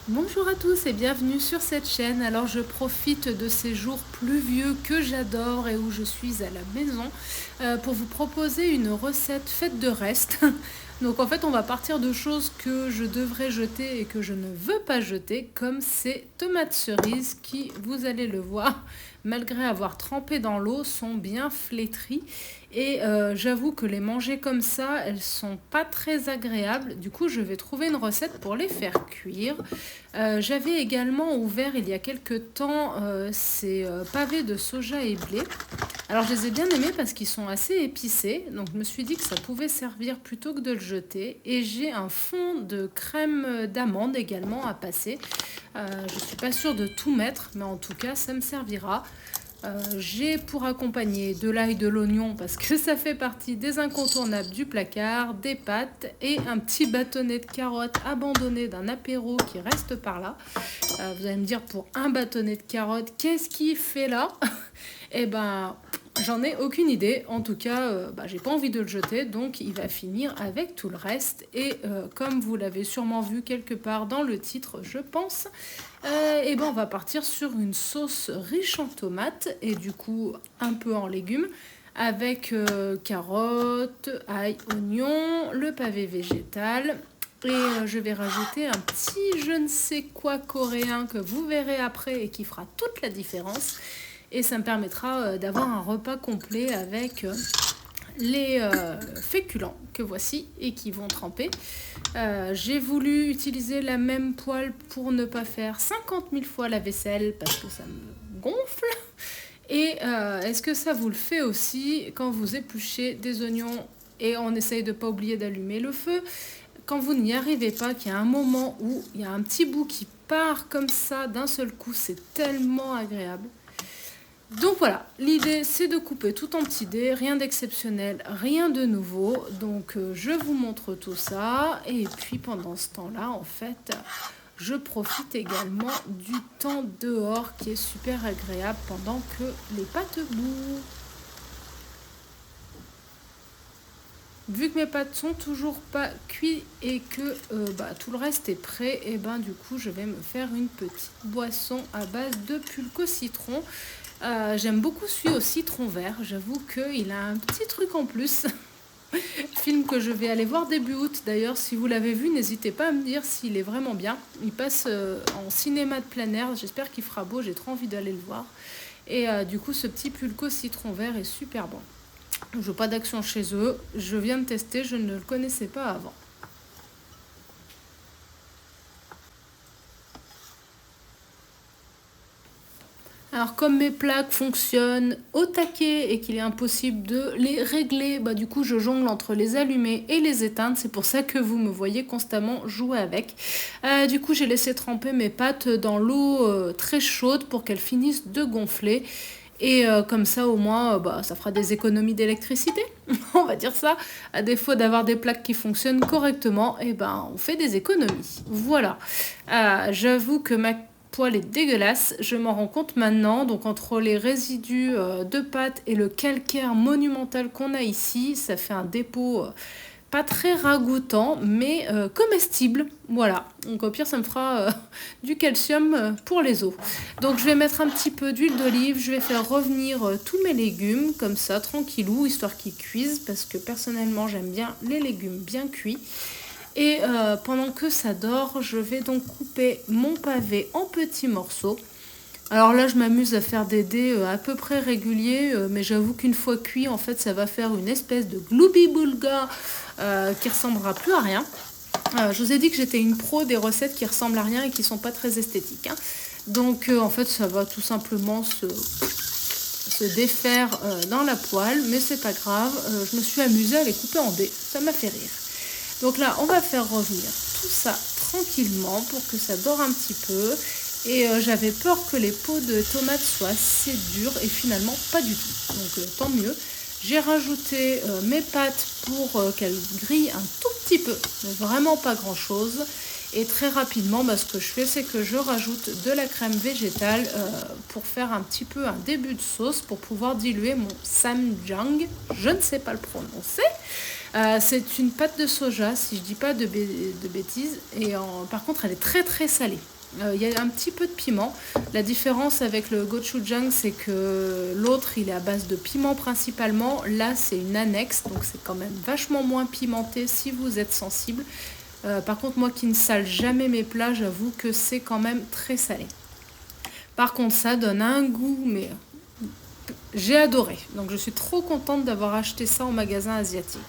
Bonjour à tous et bienvenue sur cette chaîne. Alors je profite de ces jours pluvieux que j'adore et où je suis à la maison pour vous proposer une recette faite de restes. Donc en fait on va partir de choses que je devrais jeter et que je ne veux pas jeter, comme ces tomates cerises qui, vous allez le voir, malgré avoir trempé dans l'eau, sont bien flétries. Et j'avoue que les manger comme ça, elles sont pas très agréables. Du coup, je vais trouver une recette pour les faire cuire. J'avais également ouvert il y a quelques temps ces pavés de soja et blé. Alors je les ai bien aimés parce qu'ils sont assez épicés. Donc je me suis dit que ça pouvait servir plutôt que de le jeter. Et j'ai un fond de crème d'amande également à passer. Je ne suis pas sûre de tout mettre, mais en tout cas ça me servira. J'ai pour accompagner de l'ail, de l'oignon parce que ça fait partie des incontournables du placard, des pâtes et un petit bâtonnet de carottes abandonné d'un apéro qui reste par là. Vous allez me dire, pour un bâtonnet de carottes, qu'est-ce qu'il fait là? Eh ben, j'en ai aucune idée. En tout cas, j'ai pas envie de le jeter, donc il va finir avec tout le reste. Et comme vous l'avez sûrement vu quelque part dans le titre, je pense, on va partir sur une sauce riche en tomates et du coup un peu en légumes, avec carottes, ail, oignons, le pavé végétal. Et je vais rajouter un petit je ne sais quoi coréen que vous verrez après et qui fera toute la différence. Et ça me permettra d'avoir un repas complet avec les féculents que voici et qui vont tremper. J'ai voulu utiliser la même poêle pour ne pas faire 50 000 fois la vaisselle parce que ça me gonfle. Et est-ce que ça vous le fait aussi quand vous épluchez des oignons et on essaye de ne pas oublier d'allumer le feu? Quand vous n'y arrivez pas, qu'il y a un moment où il y a un petit bout qui part comme ça d'un seul coup, c'est tellement agréable. Donc voilà, l'idée c'est de couper tout en petits dés, rien d'exceptionnel, rien de nouveau. Donc je vous montre tout ça et puis pendant ce temps-là, en fait, je profite également du temps dehors qui est super agréable pendant que les pâtes bout. Vu que mes pâtes sont toujours pas cuites et que tout le reste est prêt, et ben du coup je vais me faire une petite boisson à base de pulque au citron. J'aime beaucoup celui au citron vert, j'avoue qu'il a un petit truc en plus. Film que je vais aller voir début août d'ailleurs, si vous l'avez vu, n'hésitez pas à me dire s'il est vraiment bien. Il passe en cinéma de plein air, j'espère qu'il fera beau, j'ai trop envie d'aller le voir. Et du coup ce petit pulque au citron vert est super bon. Je veux pas d'action chez eux, je viens de tester, je ne le connaissais pas avant. Alors comme mes plaques fonctionnent au taquet et qu'il est impossible de les régler, du coup je jongle entre les allumer et les éteindre. C'est pour ça que vous me voyez constamment jouer avec. Du coup j'ai laissé tremper mes pâtes dans l'eau très chaude pour qu'elles finissent de gonfler. Et comme ça au moins ça fera des économies d'électricité, on va dire ça. À défaut d'avoir des plaques qui fonctionnent correctement, on fait des économies. Voilà. J'avoue que ma poêle est dégueulasse, je m'en rends compte maintenant. Donc entre les résidus de pâte et le calcaire monumental qu'on a ici, ça fait un dépôt pas très ragoûtant, mais comestible. Voilà, donc au pire ça me fera du calcium pour les os. Donc je vais mettre un petit peu d'huile d'olive, je vais faire revenir tous mes légumes comme ça, tranquillou, histoire qu'ils cuisent, parce que personnellement j'aime bien les légumes bien cuits. Et pendant que ça dort, je vais donc couper mon pavé en petits morceaux. Alors là, je m'amuse à faire des dés à peu près réguliers, mais j'avoue qu'une fois cuit, en fait, ça va faire une espèce de gloubi-boulga qui ressemblera plus à rien. Je vous ai dit que j'étais une pro des recettes qui ressemblent à rien et qui sont pas très esthétiques, hein. Donc en fait, ça va tout simplement se défaire dans la poêle, mais c'est pas grave. Je me suis amusée à les couper en dés, ça m'a fait rire. Donc là, on va faire revenir tout ça tranquillement pour que ça dore un petit peu. Et j'avais peur que les peaux de tomates soient assez dures et finalement pas du tout. Donc tant mieux. J'ai rajouté mes pâtes pour qu'elles grillent un tout petit peu, mais vraiment pas grand chose. Et très rapidement, ce que je fais, c'est que je rajoute de la crème végétale pour faire un petit peu un début de sauce pour pouvoir diluer mon samjang. Je ne sais pas le prononcer. C'est une pâte de soja, si je dis pas de bêtises. Et par contre, elle est très très salée. Il y a un petit peu de piment. La différence avec le gochujang, c'est que l'autre, il est à base de piment principalement. Là, c'est une annexe, donc c'est quand même vachement moins pimenté si vous êtes sensible. Par contre, moi qui ne sale jamais mes plats, j'avoue que c'est quand même très salé. Par contre, ça donne un goût, mais j'ai adoré. Donc je suis trop contente d'avoir acheté ça en magasin asiatique.